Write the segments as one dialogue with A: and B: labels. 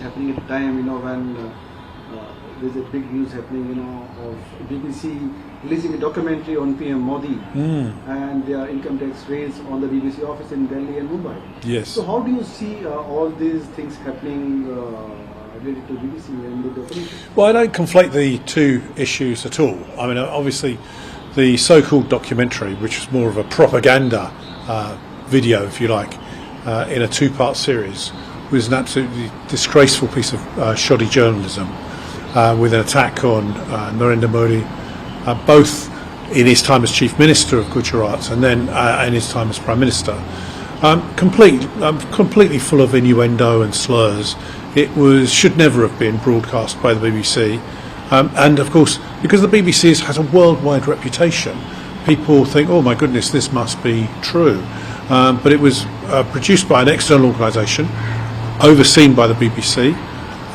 A: happening at the time, when there's a big news happening, of BBC releasing a documentary on PM Modi and their income tax raids on the BBC office in Delhi and Mumbai.
B: Yes.
A: So how do you see all these things happening related to BBC and the documentary?
B: Well, I don't conflate the two issues at all. I mean, obviously, the so-called documentary, which was more of a propaganda video, if you like, in a two-part series, was an absolutely disgraceful piece of shoddy journalism with an attack on Narendra Modi, both in his time as Chief Minister of Gujarat and then in his time as Prime Minister. Completely full of innuendo and slurs. It should never have been broadcast by the BBC. And of course, because the BBC has a worldwide reputation, people think, oh my goodness, this must be true. But it was produced by an external organisation, overseen by the BBC,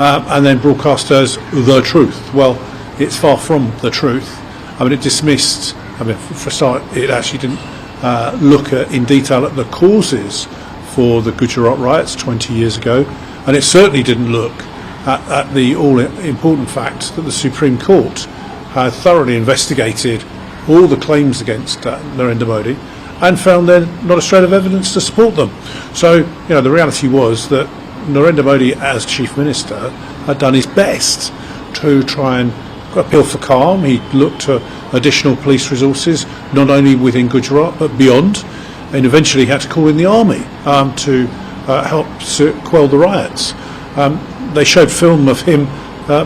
B: and then broadcast as the truth. Well, it's far from the truth. I mean, it dismissed, for a start, it actually didn't look in detail at the causes for the Gujarat riots 20 years ago, and it certainly didn't look at the all-important fact that the Supreme Court had thoroughly investigated all the claims against Narendra Modi and found there not a shred of evidence to support them. So, the reality was that Narendra Modi, as Chief Minister, had done his best to try and appeal for calm. He looked to additional police resources, not only within Gujarat but beyond, and eventually had to call in the army to help quell the riots. They showed film of him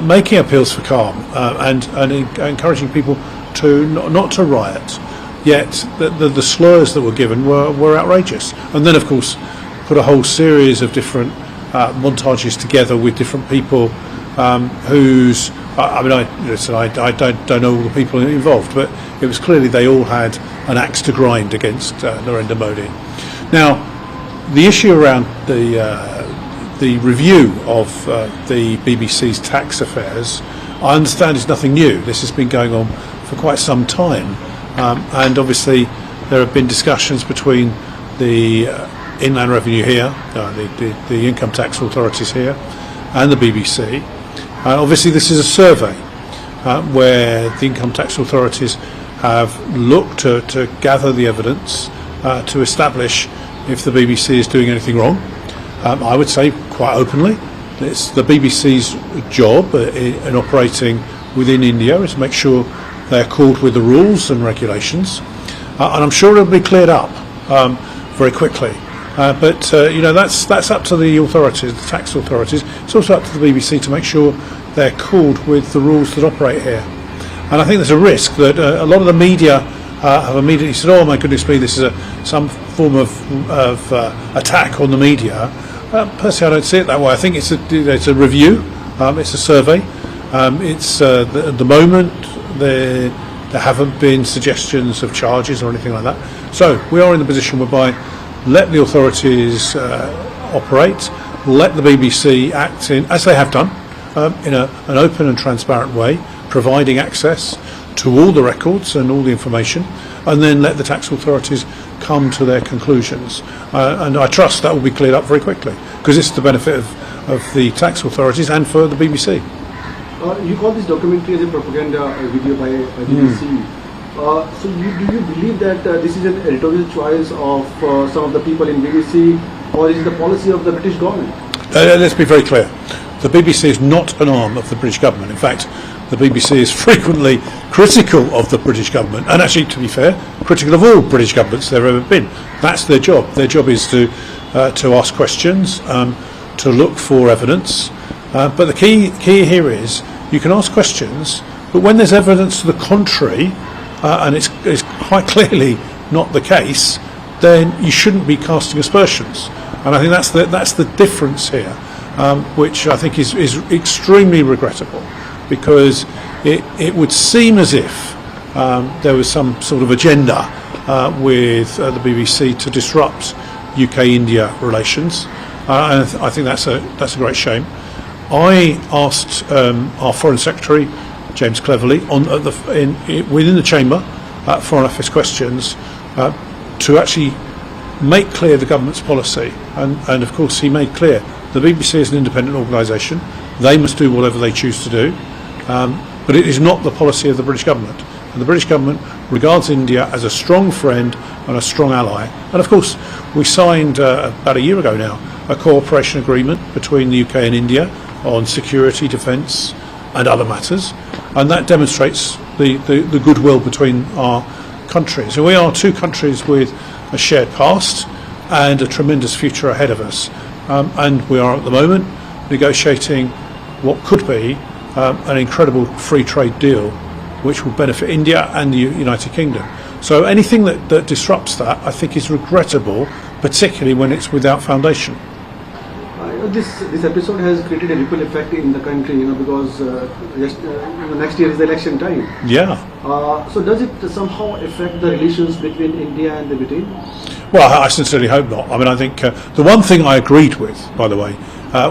B: making appeals for calm and encouraging people to not to riot. Yet the slurs that were given were outrageous. And then, of course, put a whole series of different montages together with different people whose I don't know all the people involved, but it was clearly they all had an axe to grind against Narendra Modi. Now, the issue around the review of the BBC's tax affairs, I understand, is nothing new. This has been going on for quite some time, and obviously there have been discussions between the Inland Revenue here, the income tax authorities here, and the BBC. Obviously, this is a survey where the income tax authorities have looked to gather the evidence to establish if the BBC is doing anything wrong. I would say quite openly, it's the BBC's job in operating within India is to make sure they accord with the rules and regulations, and I'm sure it'll be cleared up very quickly. But that's up to the authorities, the tax authorities. It's also up to the BBC to make sure they're accord with the rules that operate here. And I think there's a risk that a lot of the media have immediately said, "Oh my goodness me, this is some form of attack on the media." Personally, I don't see it that way. I think it's a review, it's a survey. At the moment there haven't been suggestions of charges or anything like that. So we are in the position whereby let the authorities operate, let the BBC act in, as they have done, in an open and transparent way, providing access to all the records and all the information, and then let the tax authorities come to their conclusions. And I trust that will be cleared up very quickly, because it's to the benefit of the tax authorities and for the BBC.
A: You call this documentary as a propaganda video by BBC. So do you believe that this is an editorial choice of some of the people in BBC, or is it the policy of the British government?
B: Let's be very clear. The BBC is not an arm of the British government. In fact, the BBC is frequently critical of the British government, and actually, to be fair, critical of all British governments there have ever been. That's their job. Their job is to ask questions, to look for evidence. But the key here is you can ask questions, but when there's evidence to the contrary, and it's quite clearly not the case, then you shouldn't be casting aspersions. And I think that's the difference here, which I think is extremely regrettable, because it would seem as if there was some sort of agenda with the BBC to disrupt UK-India relations, and I think that's a great shame. I asked our Foreign Secretary, James Cleverly, within the Chamber, Foreign Office questions, to actually make clear the government's policy, and of course he made clear The BBC is an independent organisation. They must do whatever they choose to do. But it is not the policy of the British government. And the British government regards India as a strong friend and a strong ally. And of course, we signed about a year ago now a cooperation agreement between the UK and India on security, defence and other matters. And that demonstrates the goodwill between our countries. And we are two countries with a shared past and a tremendous future ahead of us. And we are at the moment negotiating what could be an incredible free trade deal which will benefit India and the United Kingdom. So anything that disrupts that, I think, is regrettable, particularly when it's without foundation.
A: This episode has created a ripple effect in the country, because next year is the election time.
B: Yeah.
A: So does it somehow affect the relations between India and the Britain?
B: Well, I sincerely hope not. I mean, I think the one thing I agreed with, by the way,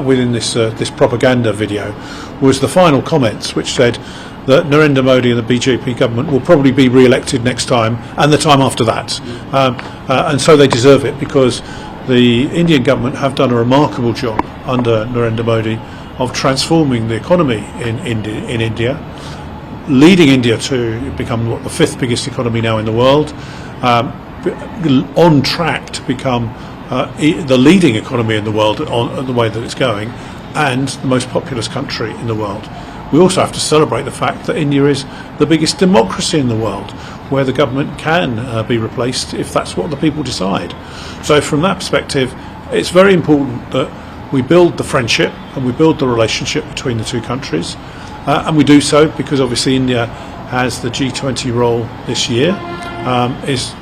B: within this propaganda video, was the final comments, which said that Narendra Modi and the BJP government will probably be re-elected next time and the time after that. And so they deserve it, because the Indian government have done a remarkable job under Narendra Modi of transforming the economy in India, leading India to become the fifth biggest economy now in the world, on track to become the leading economy in the world on the way that it's going, and the most populous country in the world. We also have to celebrate the fact that India is the biggest democracy in the world, where the government can be replaced if that's what the people decide. So from that perspective, it's very important that we build the friendship and we build the relationship between the two countries, and we do so because obviously India has the G20 role this year. It's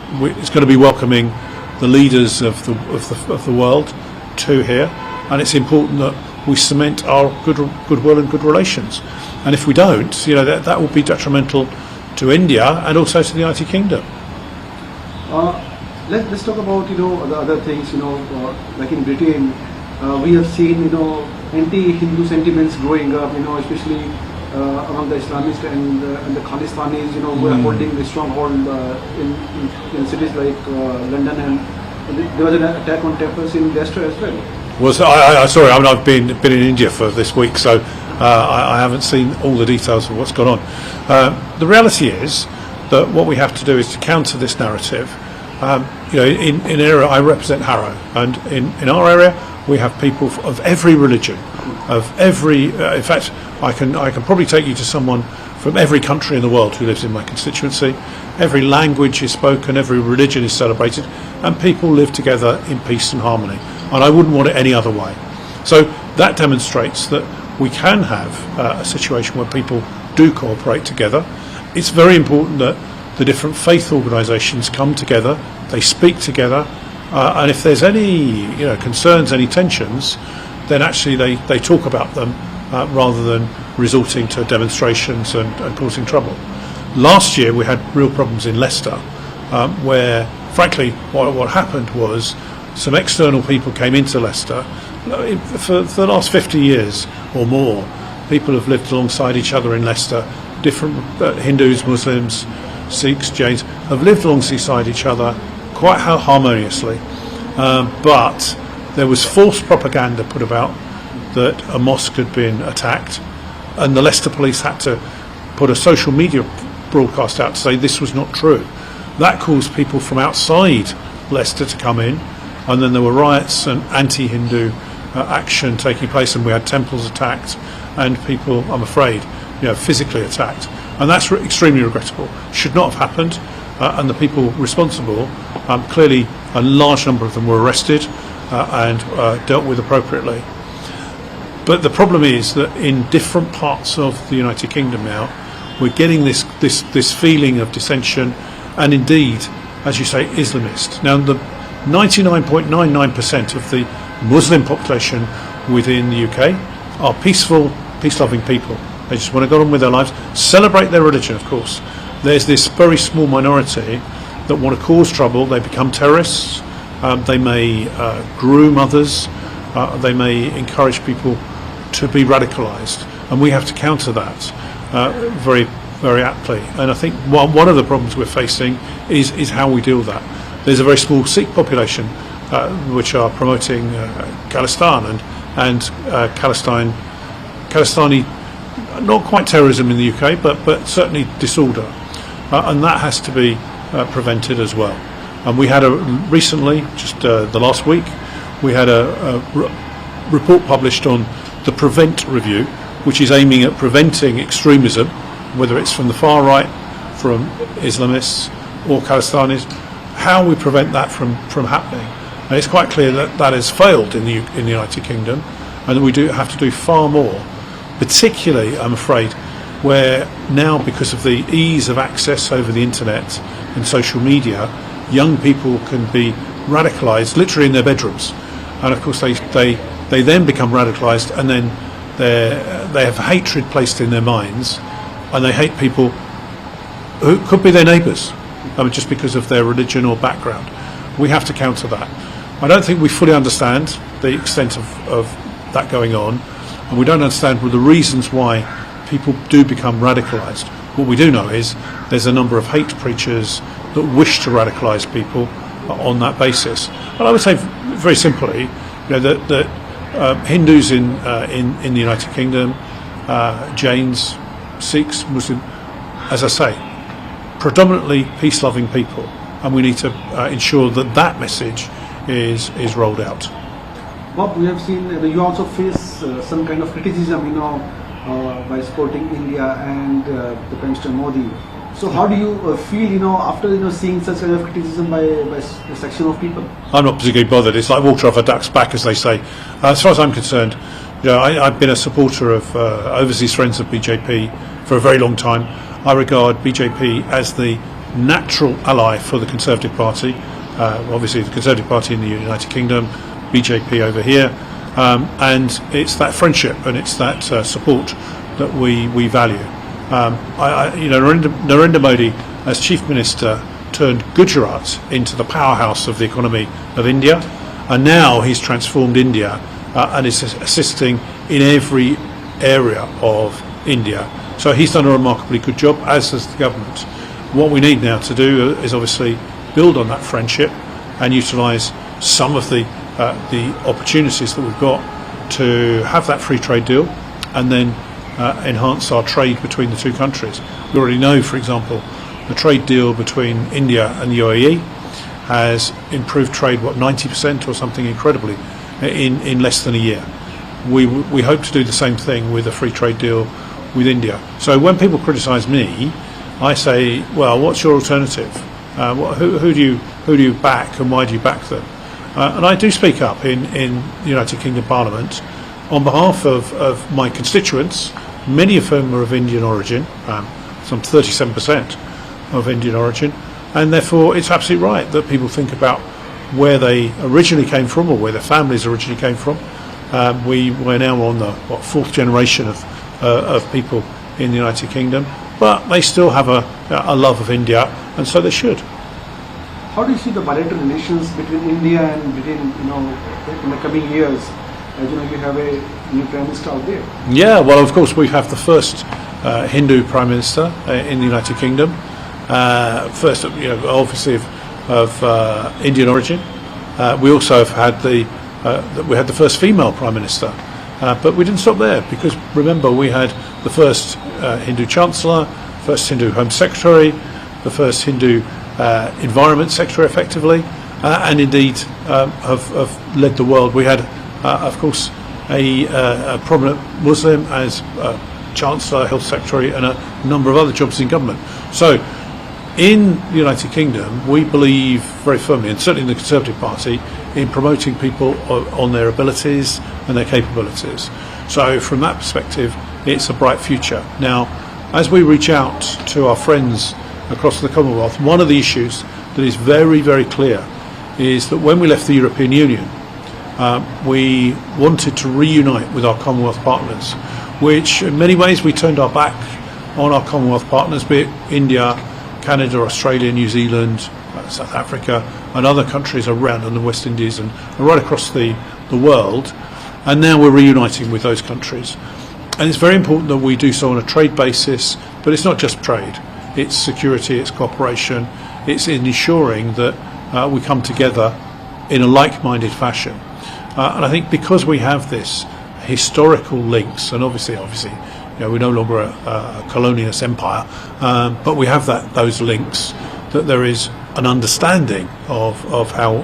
B: going to be welcoming the leaders of the world to here, and it's important that we cement our goodwill and good relations. And if we don't, that will be detrimental to India and also to the United Kingdom.
A: Let's talk about the other things. Like in Britain, we have seen anti-Hindu sentiments growing up. Especially among the Islamists and the Khalistanis. Who are holding the stronghold in cities like London, and there was an attack on temples in Leicester as well.
B: Well, sorry, I've been in India for this week, so I haven't seen all the details of what's gone on. The reality is that what we have to do is to counter this narrative. In an area, I represent Harrow, and in our area we have people of every religion, of every. In fact, I can probably take you to someone from every country in the world who lives in my constituency. Every language is spoken, every religion is celebrated, and people live together in peace and harmony. And I wouldn't want it any other way. So that demonstrates that we can have a situation where people do cooperate together. It's very important that the different faith organisations come together, they speak together, and if there's any concerns, any tensions, then actually they talk about them rather than resorting to demonstrations and causing trouble. Last year we had real problems in Leicester, where frankly what happened was some external people came into Leicester. For the last 50 years or more, people have lived alongside each other in Leicester. Different Hindus, Muslims, Sikhs, Jains have lived alongside each other quite harmoniously. But there was false propaganda put about that a mosque had been attacked, and the Leicester police had to put a social media broadcast out to say this was not true. That caused people from outside Leicester to come in, and then there were riots and anti-Hindu action taking place, and we had temples attacked and people, I'm afraid, physically attacked, and that's extremely regrettable. Should not have happened, and the people responsible, clearly a large number of them were arrested and dealt with appropriately. But the problem is that in different parts of the United Kingdom now, we're getting this feeling of dissension, and indeed, as you say, Islamist. Now, the 99.99% of the Muslim population within the UK are peaceful, peace-loving people. They just want to go on with their lives, celebrate their religion, of course. There's this very small minority that want to cause trouble. They become terrorists. They may groom others. They may encourage people to be radicalised, and we have to counter that very, very aptly. And I think one of the problems we're facing is how we deal with that. There's a very small Sikh population which are promoting Khalistan and Khalistani, not quite terrorism in the UK, but certainly disorder, and that has to be prevented as well. And we had recently, just the last week, we had a report published on the Prevent Review, which is aiming at preventing extremism, whether it's from the far right, from Islamists or Khalistanis, how we prevent that from happening. And it's quite clear that that has failed in the United Kingdom, and that we do have to do far more, particularly, I'm afraid, where now, because of the ease of access over the internet and social media, young people can be radicalised literally in their bedrooms. And of course they then become radicalised, and then they have hatred placed in their minds, and they hate people who could be their neighbours, just because of their religion or background. We have to counter that. I don't think we fully understand the extent of that going on, and we don't understand the reasons why people do become radicalised. What we do know is there's a number of hate preachers that wish to radicalise people on that basis. And I would say very simply, that Hindus in the United Kingdom, Jains, Sikhs, Muslims, as I say, predominantly peace-loving people, and we need to ensure that that message is rolled out.
A: Bob, we have seen you also face some kind of criticism, by supporting India and the Prime Minister Modi. So how do you feel, after seeing such kind of criticism by a section of people?
B: I'm not particularly bothered. It's like water off a duck's back, as they say. As far as I'm concerned, I've been a supporter of overseas friends of BJP for a very long time. I regard BJP as the natural ally for the Conservative Party. Obviously, the Conservative Party in the United Kingdom, BJP over here, and it's that friendship and it's that support that we value. Narendra Modi, as Chief Minister, turned Gujarat into the powerhouse of the economy of India, and now he's transformed India and is assisting in every area of India. So he's done a remarkably good job, as has the government. What we need now to do is obviously build on that friendship and utilise some of the opportunities that we've got to have that free trade deal, and then enhance our trade between the two countries. We already know, for example, the trade deal between India and the UAE has improved trade, 90% or something incredibly, in less than a year. We hope to do the same thing with a free trade deal with India. So when people criticise me, I say, well, what's your alternative? Who do you back, and why do you back them? And I do speak up in the United Kingdom Parliament on behalf of my constituents, many of whom are of Indian origin, some 37% of Indian origin, and therefore it's absolutely right that people think about where they originally came from or where their families originally came from. We're now on the fourth generation of people in the United Kingdom, but they still have a love of India, and so they should.
A: How do you see the bilateral relations between India and Britain, in the coming years? As you have a new Prime Minister out there. Yeah,
B: well, of course, we have the first Hindu Prime Minister in the United Kingdom. First, obviously of Indian origin. We also have had the first female Prime Minister, but we didn't stop there, because remember, we had the first Hindu Chancellor, first Hindu Home Secretary, the first Hindu Environment Secretary, effectively, and indeed have led the world. We had, of course, a prominent Muslim as Chancellor, Health Secretary, and a number of other jobs in government. So, in the United Kingdom, we believe very firmly, and certainly in the Conservative Party, in promoting people on their abilities and their capabilities. So, from that perspective, it's a bright future. Now, as we reach out to our friends across the Commonwealth, one of the issues that is very, very clear is that when we left the European Union, we wanted to reunite with our Commonwealth partners, which in many ways we turned our back on our Commonwealth partners, be it India, Canada, Australia, New Zealand, South Africa, and other countries around, and the West Indies, and right across the world. And now we're reuniting with those countries. And it's very important that we do so on a trade basis, but it's not just trade. It's security, it's cooperation, it's in ensuring that we come together in a like-minded fashion. And I think because we have this historical links, and obviously, we're no longer a colonialist empire, but we have those links, that there is an understanding of how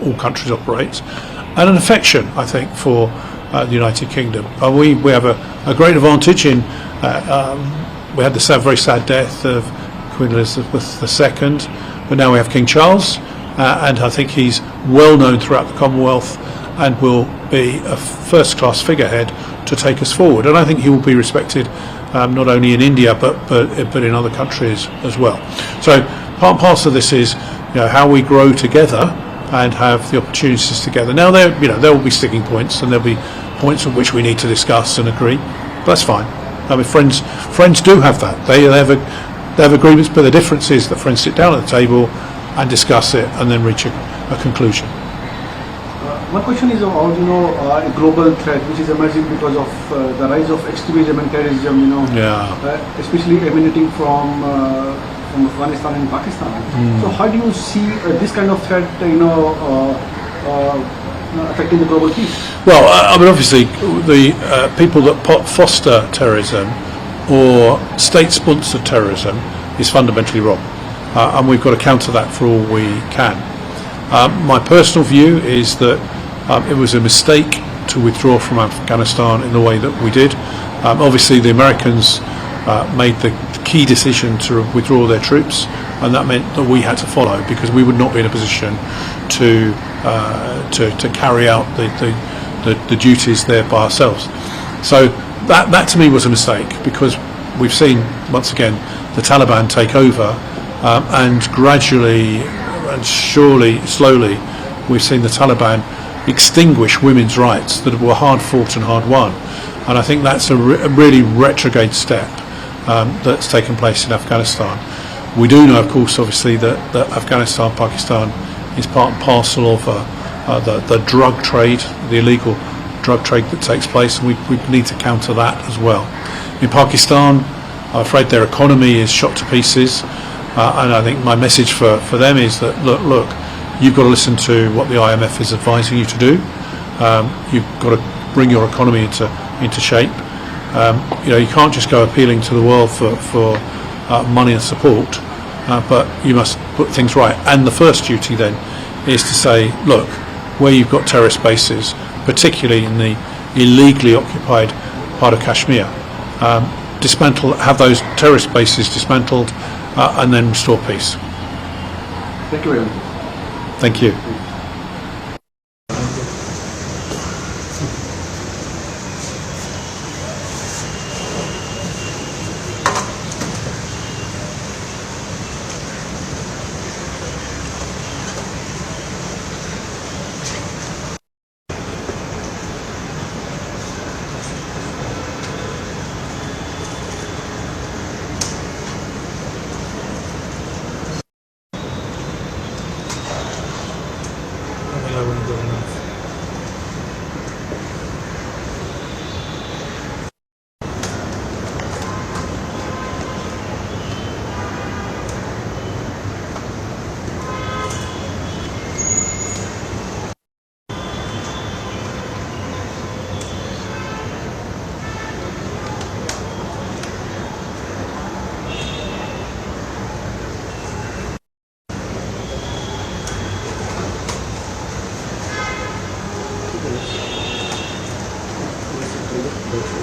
B: all countries operate, and an affection, I think, for the United Kingdom. We have a great advantage in. We had the very sad death of Queen Elizabeth II, but now we have King Charles, and I think he's well known throughout the Commonwealth and will be a first-class figurehead to take us forward. And I think he will be respected not only in India but in other countries as well. So part and parcel of this is how we grow together and have the opportunities together. Now there will be sticking points, and there'll be points on which we need to discuss and agree. But that's fine. I mean, friends do have that. They have agreements, but the difference is that friends sit down at the table and discuss it and then reach a conclusion.
A: One question is about a global threat which is emerging because of the rise of extremism and terrorism. Especially emanating from Afghanistan and Pakistan. So how do you see this kind of threat affecting the global peace?
B: Well, I mean, obviously, the people that foster terrorism or state-sponsored terrorism is fundamentally wrong, and we've got to counter that for all we can. My personal view is that it was a mistake to withdraw from Afghanistan in the way that we did. Obviously, the Americans made the key decision to withdraw their troops, and that meant that we had to follow, because we would not be in a position to carry out the duties there by ourselves. So that to me was a mistake, because we've seen once again the Taliban take over, and gradually and slowly we've seen the Taliban extinguish women's rights that were hard fought and hard won, and I think that's a really retrograde step that's taken place in Afghanistan. We do know, of course, obviously, that Afghanistan, Pakistan is part and parcel of the drug trade, the illegal drug trade that takes place, and we need to counter that as well. In Pakistan, I'm afraid their economy is shot to pieces, and I think my message for them is that look, you've got to listen to what the IMF is advising you to do. You've got to bring your economy into shape. You can't just go appealing to the world for money and support, but you must put things right. And the first duty then is to say, look, where you've got terrorist bases, particularly in the illegally occupied part of Kashmir, have those terrorist bases dismantled, and then restore peace.
A: Thank you very much.
B: Thank you.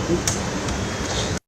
A: Thank you.